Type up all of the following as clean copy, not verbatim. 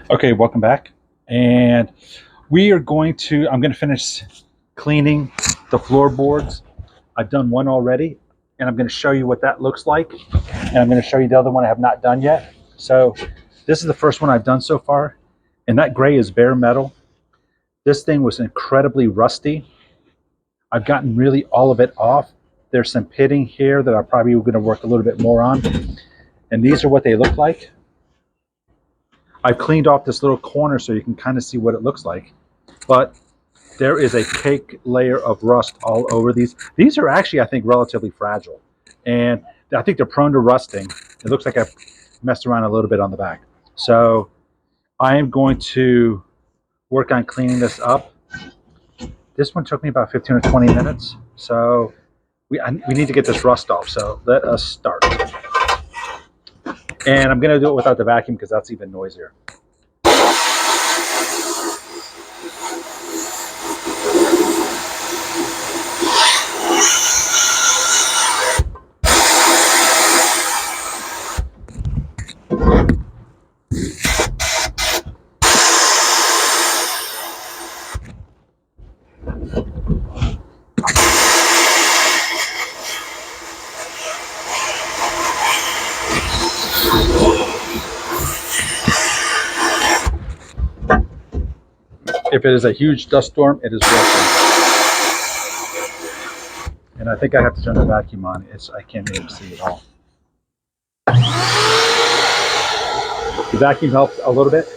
Okay, welcome back. And I'm going to finish cleaning the floorboards. I've done one already, and I'm going to show you what that looks like. And I'm going to show you the other one I have not done yet. So this is the first one I've done so far. And that gray is bare metal. This thing was incredibly rusty. I've gotten really all of it off. There's some pitting here that I'm probably going to work a little bit more on. And these are what they look like. I've cleaned off this little corner so you can kind of see what it looks like. But there is a cake layer of rust all over these. These are actually, I think, relatively fragile. And I think they're prone to rusting. It looks like I've messed around a little bit on the back. So I am going to work on cleaning this up. This one took me about 15 or 20 minutes. So we need to get this rust off. So let us start. And I'm going to do it without the vacuum because that's even noisier. If it is a huge dust storm, it is working. And I think I have to turn the vacuum on. I can't even see it all. The vacuum helps a little bit.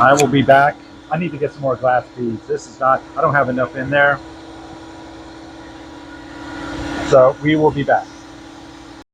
I will be back. I need to get some more glass beads. This is not, I don't have enough in there. So we will be back.